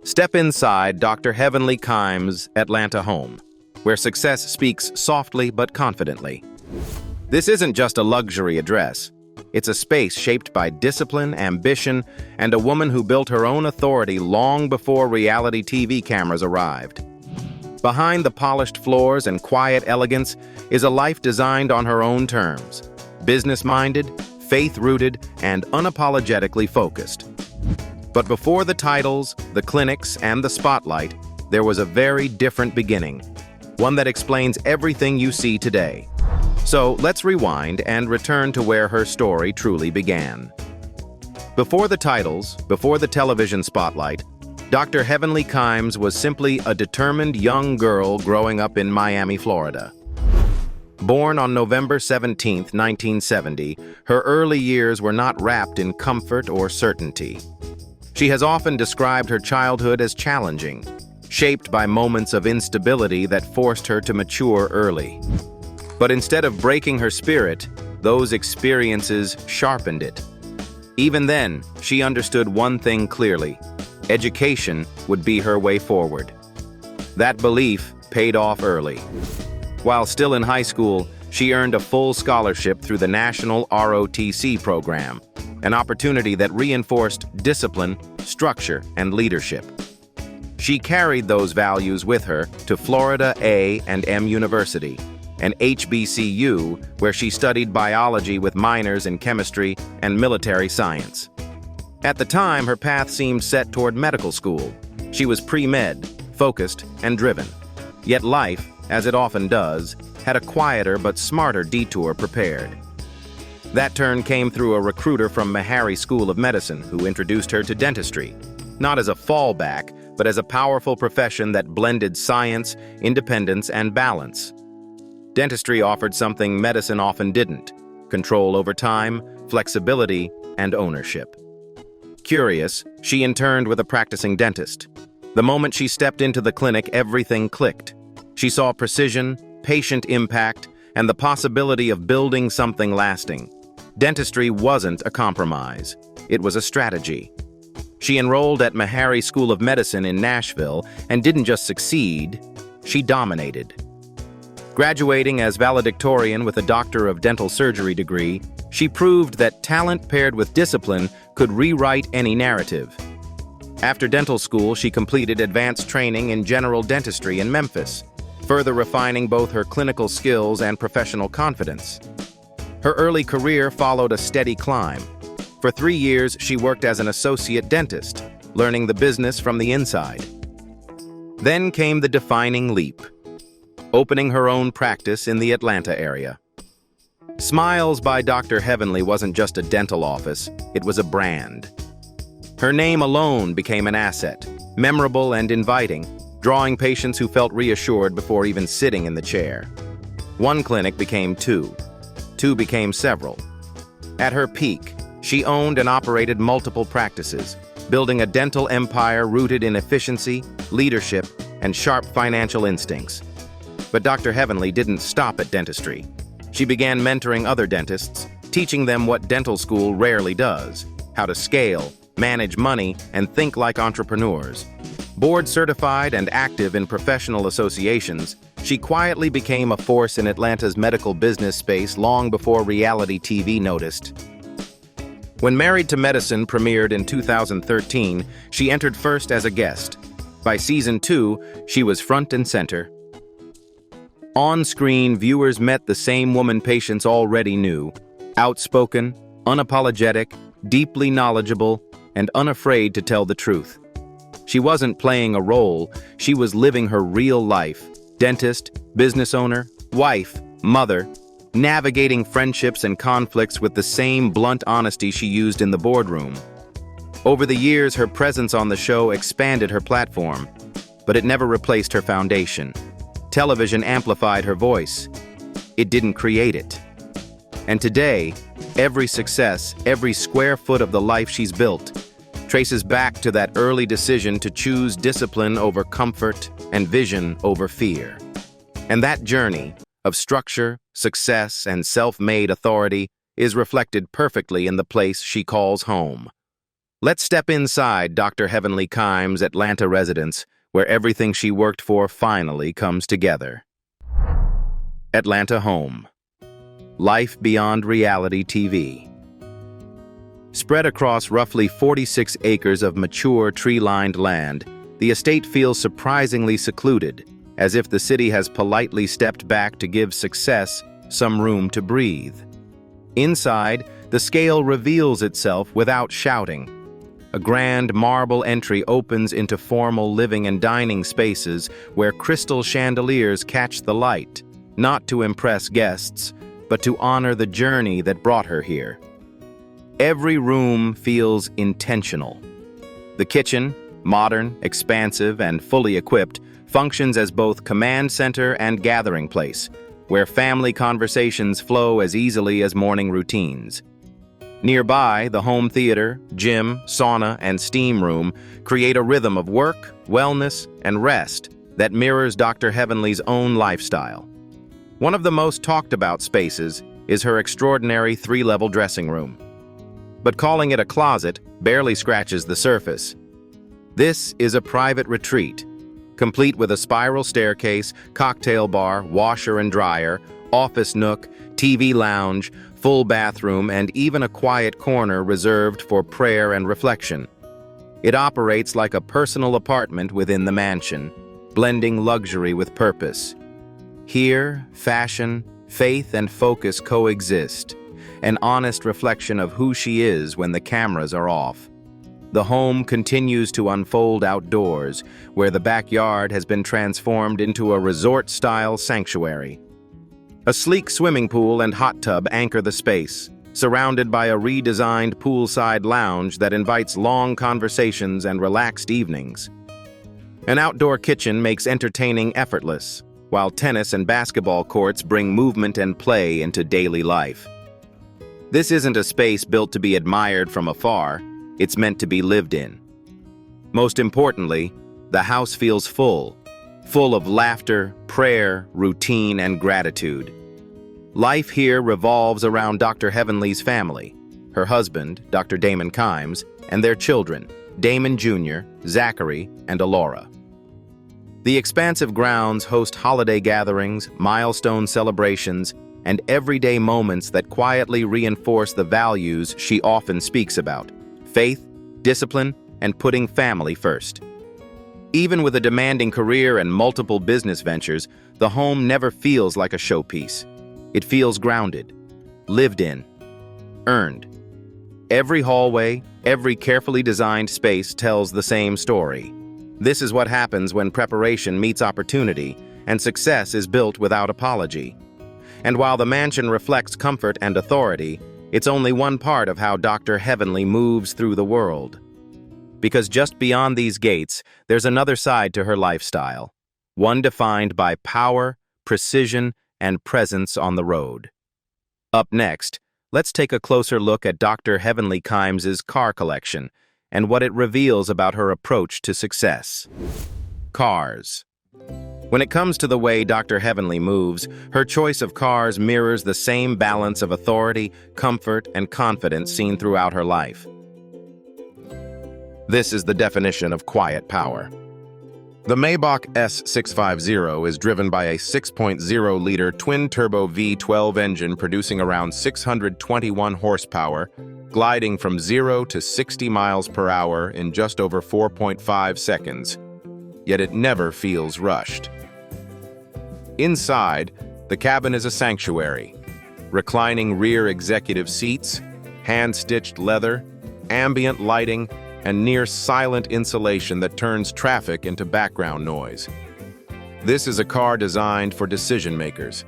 Step inside Dr. Heavenly Kimes' Atlanta home, where success speaks softly but confidently. This isn't just a luxury address. It's a space shaped by discipline, ambition, and a woman who built her own authority long before reality TV cameras arrived. Behind the polished floors and quiet elegance is a life designed on her own terms, business-minded, faith-rooted, and unapologetically focused. But before the titles, the clinics, and the spotlight, there was a very different beginning, one that explains everything you see today. So let's rewind and return to where her story truly began. Before the titles, before the television spotlight, Dr. Heavenly Kimes was simply a determined young girl growing up in Miami, Florida. Born on November 17, 1970, her early years were not wrapped in comfort or certainty. She has often described her childhood as challenging, shaped by moments of instability that forced her to mature early. But instead of breaking her spirit, those experiences sharpened it. Even then, she understood one thing clearly: education would be her way forward. That belief paid off early. While still in high school, she earned a full scholarship through the National ROTC program, an opportunity that reinforced discipline, structure, and leadership. She carried those values with her to Florida A&M University, an HBCU where she studied biology with minors in chemistry and military science. At the time, her path seemed set toward medical school. She was pre-med, focused, and driven. Yet life, as it often does, had a quieter but smarter detour prepared. That turn came through a recruiter from Meharry School of Medicine who introduced her to dentistry, not as a fallback, but as a powerful profession that blended science, independence, and balance. Dentistry offered something medicine often didn't: control over time, flexibility, and ownership. Curious, she interned with a practicing dentist. The moment she stepped into the clinic, everything clicked. She saw precision, patient impact, and the possibility of building something lasting. Dentistry wasn't a compromise. It was a strategy. She enrolled at Meharry School of Medicine in Nashville and didn't just succeed, she dominated. Graduating as valedictorian with a Doctor of Dental Surgery degree, she proved that talent paired with discipline could rewrite any narrative. After dental school, she completed advanced training in general dentistry in Memphis, further refining both her clinical skills and professional confidence. Her early career followed a steady climb. For 3 years, she worked as an associate dentist, learning the business from the inside. Then came the defining leap, opening her own practice in the Atlanta area. Smiles by Dr. Heavenly wasn't just a dental office, it was a brand. Her name alone became an asset, memorable and inviting, drawing patients who felt reassured before even sitting in the chair. One clinic became two became several. At her peak, she owned and operated multiple practices, building a dental empire rooted in efficiency, leadership, and sharp financial instincts. But Dr. Heavenly didn't stop at dentistry. She began mentoring other dentists, teaching them what dental school rarely does: how to scale, manage money, and think like entrepreneurs. Board certified and active in professional associations, she quietly became a force in Atlanta's medical business space long before reality TV noticed. When Married to Medicine premiered in 2013, she entered first as a guest. By season 2, she was front and center. On screen, viewers met the same woman patients already knew: outspoken, unapologetic, deeply knowledgeable, and unafraid to tell the truth. She wasn't playing a role, she was living her real life: dentist, business owner, wife, mother, navigating friendships and conflicts with the same blunt honesty she used in the boardroom. Over the years, her presence on the show expanded her platform, but it never replaced her foundation. Television amplified her voice. It didn't create it. And today, every success, every square foot of the life she's built, traces back to that early decision to choose discipline over comfort and vision over fear. And that journey of structure, success, and self-made authority is reflected perfectly in the place she calls home. Let's step inside Dr. Heavenly Kimes' Atlanta residence, where everything she worked for finally comes together. Atlanta home. Life beyond reality TV. Spread across roughly 46 acres of mature, tree-lined land, the estate feels surprisingly secluded, as if the city has politely stepped back to give success some room to breathe. Inside, the scale reveals itself without shouting. A grand marble entry opens into formal living and dining spaces where crystal chandeliers catch the light, not to impress guests, but to honor the journey that brought her here. Every room feels intentional. The kitchen, modern, expansive, and fully equipped, functions as both command center and gathering place, where family conversations flow as easily as morning routines. Nearby, the home theater, gym, sauna, and steam room create a rhythm of work, wellness, and rest that mirrors Dr. Heavenly's own lifestyle. One of the most talked about spaces is her extraordinary 3-level dressing room. But calling it a closet barely scratches the surface. This is a private retreat, complete with a spiral staircase, cocktail bar, washer and dryer, office nook, TV lounge, full bathroom, and even a quiet corner reserved for prayer and reflection. It operates like a personal apartment within the mansion, blending luxury with purpose. Here, fashion, faith, and focus coexist, an honest reflection of who she is when the cameras are off. The home continues to unfold outdoors, where the backyard has been transformed into a resort-style sanctuary. A sleek swimming pool and hot tub anchor the space, surrounded by a redesigned poolside lounge that invites long conversations and relaxed evenings. An outdoor kitchen makes entertaining effortless, while tennis and basketball courts bring movement and play into daily life. This isn't a space built to be admired from afar, it's meant to be lived in. Most importantly, the house feels full of laughter, prayer, routine, and gratitude. Life here revolves around Dr. Heavenly's family, her husband, Dr. Damon Kimes, and their children, Damon Jr., Zachary, and Alora. The expansive grounds host holiday gatherings, milestone celebrations, and everyday moments that quietly reinforce the values she often speaks about: faith, discipline, and putting family first. Even with a demanding career and multiple business ventures, the home never feels like a showpiece. It feels grounded, lived in, earned. Every hallway, every carefully designed space tells the same story. This is what happens when preparation meets opportunity and success is built without apology. And while the mansion reflects comfort and authority, it's only one part of how Dr. Heavenly moves through the world. Because just beyond these gates, there's another side to her lifestyle, one defined by power, precision, and presence on the road. Up next, let's take a closer look at Dr. Heavenly Kimes' car collection and what it reveals about her approach to success. Cars. When it comes to the way Dr. Heavenly moves, her choice of cars mirrors the same balance of authority, comfort, and confidence seen throughout her life. This is the definition of quiet power. The Maybach S650 is driven by a 6.0-liter twin-turbo V12 engine producing around 621 horsepower, gliding from 0 to 60 miles per hour in just over 4.5 seconds. Yet it never feels rushed. Inside, the cabin is a sanctuary. Reclining rear executive seats, hand-stitched leather, ambient lighting, and near-silent insulation that turns traffic into background noise. This is a car designed for decision-makers.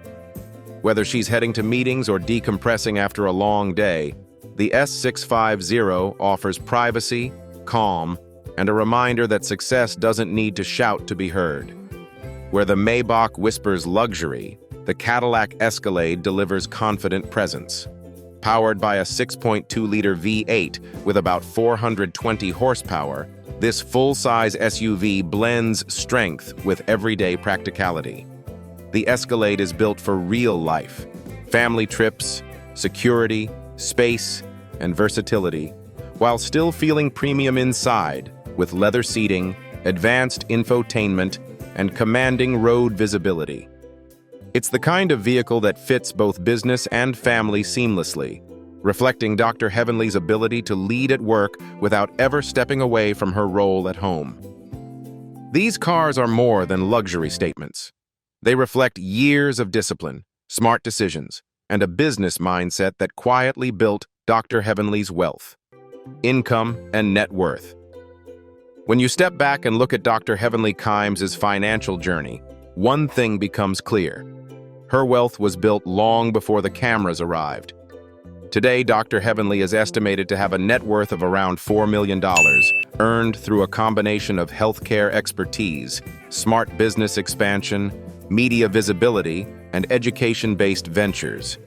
Whether she's heading to meetings or decompressing after a long day, the S650 offers privacy, calm, and a reminder that success doesn't need to shout to be heard. Where the Maybach whispers luxury, the Cadillac Escalade delivers confident presence. Powered by a 6.2-liter V8 with about 420 horsepower, this full-size SUV blends strength with everyday practicality. The Escalade is built for real life, family trips, security, space, and versatility, while still feeling premium inside with leather seating, advanced infotainment, and commanding road visibility. It's the kind of vehicle that fits both business and family seamlessly, reflecting Dr. Heavenly's ability to lead at work without ever stepping away from her role at home. These cars are more than luxury statements. They reflect years of discipline, smart decisions, and a business mindset that quietly built Dr. Heavenly's wealth, income, and net worth. When you step back and look at Dr. Heavenly Kimes' financial journey, one thing becomes clear. Her wealth was built long before the cameras arrived. Today, Dr. Heavenly is estimated to have a net worth of around $4 million, earned through a combination of healthcare expertise, smart business expansion, media visibility, and education-based ventures.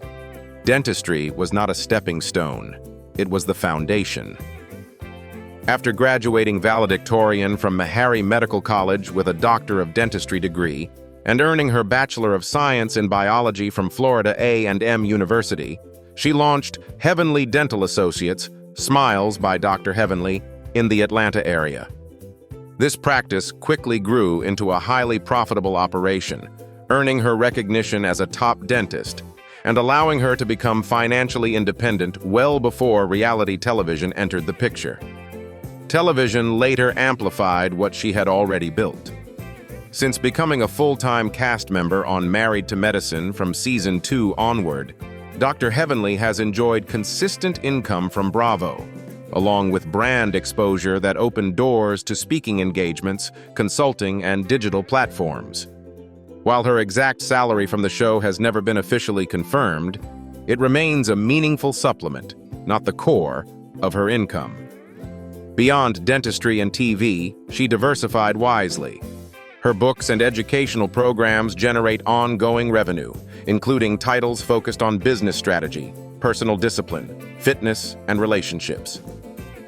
Dentistry was not a stepping stone. It was the foundation. After graduating valedictorian from Meharry Medical College with a Doctor of Dentistry degree and earning her Bachelor of Science in Biology from Florida A&M University, she launched Heavenly Dental Associates, Smiles by Dr. Heavenly, in the Atlanta area. This practice quickly grew into a highly profitable operation, earning her recognition as a top dentist and allowing her to become financially independent well before reality television entered the picture. Television later amplified what she had already built. Since becoming a full-time cast member on Married to Medicine from Season 2 onward, Dr. Heavenly has enjoyed consistent income from Bravo, along with brand exposure that opened doors to speaking engagements, consulting, and digital platforms. While her exact salary from the show has never been officially confirmed, it remains a meaningful supplement, not the core, of her income. Beyond dentistry and TV, she diversified wisely. Her books and educational programs generate ongoing revenue, including titles focused on business strategy, personal discipline, fitness, and relationships.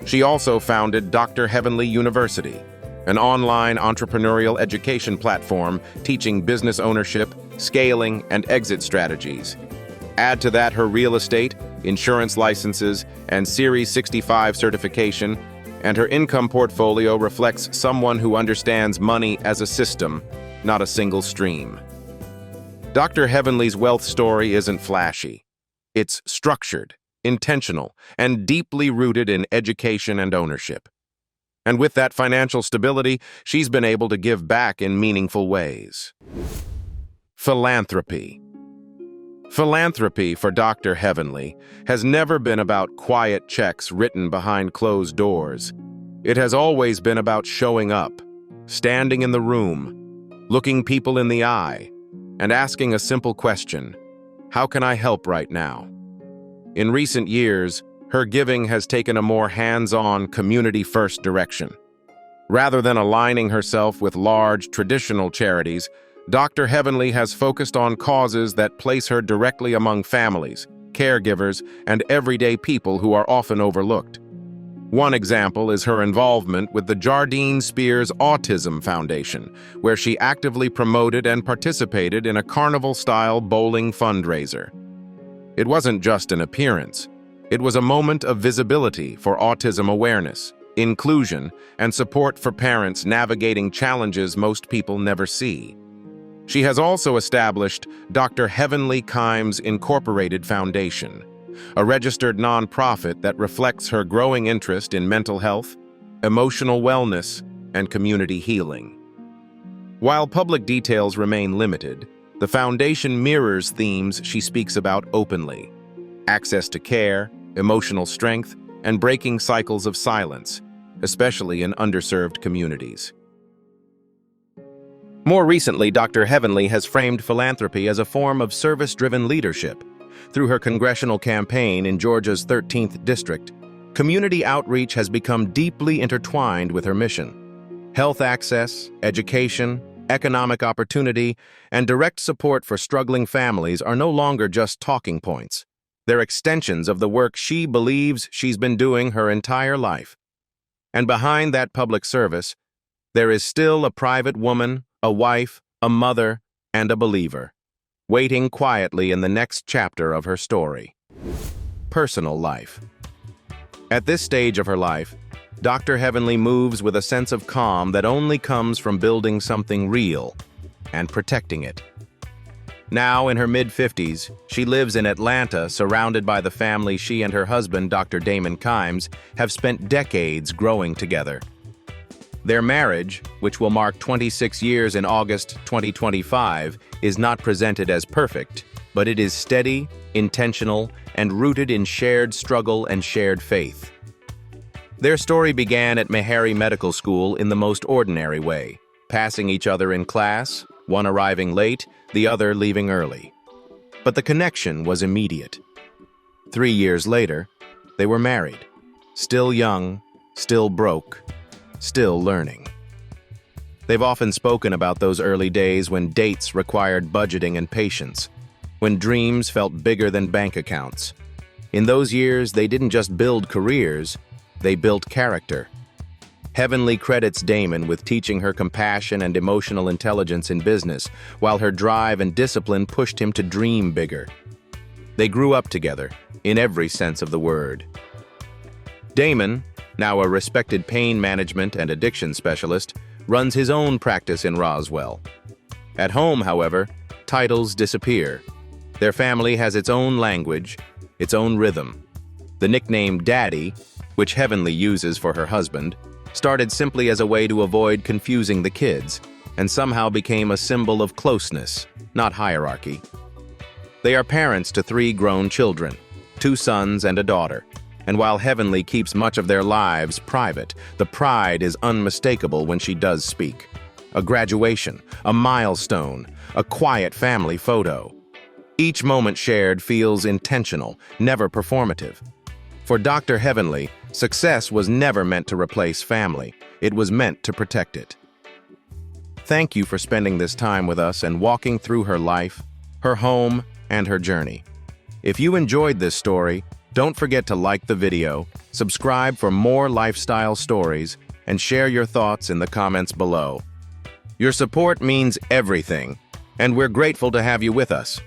She also founded Dr. Heavenly University, an online entrepreneurial education platform teaching business ownership, scaling, and exit strategies. Add to that her real estate, insurance licenses, and Series 65 certification, and her income portfolio reflects someone who understands money as a system, not a single stream. Dr. Heavenly's wealth story isn't flashy. It's structured, intentional, and deeply rooted in education and ownership. And with that financial stability, she's been able to give back in meaningful ways. Philanthropy. Philanthropy for Dr. Heavenly has never been about quiet checks written behind closed doors. It has always been about showing up, standing in the room, looking people in the eye, and asking a simple question: how can I help right now? In recent years, her giving has taken a more hands-on, community-first direction. Rather than aligning herself with large, traditional charities, Dr. Heavenly has focused on causes that place her directly among families, caregivers, and everyday people who are often overlooked. One example is her involvement with the Jardine Spears Autism Foundation, where she actively promoted and participated in a carnival-style bowling fundraiser. It wasn't just an appearance. It was a moment of visibility for autism awareness, inclusion, and support for parents navigating challenges most people never see. She has also established Dr. Heavenly Kimes Incorporated Foundation, a registered nonprofit that reflects her growing interest in mental health, emotional wellness, and community healing. While public details remain limited, the foundation mirrors themes she speaks about openly: access to care, emotional strength, and breaking cycles of silence, especially in underserved communities. More recently, Dr. Heavenly has framed philanthropy as a form of service-driven leadership. Through her congressional campaign in Georgia's 13th District, community outreach has become deeply intertwined with her mission. Health access, education, economic opportunity, and direct support for struggling families are no longer just talking points. They're extensions of the work she believes she's been doing her entire life. And behind that public service, there is still a private woman, a wife, a mother, and a believer, waiting quietly in the next chapter of her story. Personal life. At this stage of her life, Dr. Heavenly moves with a sense of calm that only comes from building something real and protecting it. Now, in her mid-50s, she lives in Atlanta, surrounded by the family she and her husband, Dr. Damon Kimes, have spent decades growing together. Their marriage, which will mark 26 years in August 2025, is not presented as perfect, but it is steady, intentional, and rooted in shared struggle and shared faith. Their story began at Meharry Medical School in the most ordinary way, passing each other in class, one arriving late, the other leaving early. But the connection was immediate. 3 years later, they were married, still young, still broke, still learning. They've often spoken about those early days when dates required budgeting and patience, when dreams felt bigger than bank accounts. In those years, they didn't just build careers, they built character. Heavenly credits Damon with teaching her compassion and emotional intelligence in business, while her drive and discipline pushed him to dream bigger. They grew up together, in every sense of the word. Damon, now a respected pain management and addiction specialist, runs his own practice in Roswell. At home, however, titles disappear. Their family has its own language, its own rhythm. The nickname Daddy, which Heavenly uses for her husband, started simply as a way to avoid confusing the kids, and somehow became a symbol of closeness, not hierarchy. They are parents to 3 grown children, 2 sons and a daughter, and while Heavenly keeps much of their lives private, the pride is unmistakable when she does speak. A graduation, a milestone, a quiet family photo. Each moment shared feels intentional, never performative. For Dr. Heavenly, success was never meant to replace family. It was meant to protect it. Thank you for spending this time with us and walking through her life, her home, and her journey. If you enjoyed this story, don't forget to like the video, subscribe for more lifestyle stories, and share your thoughts in the comments below. Your support means everything, and we're grateful to have you with us.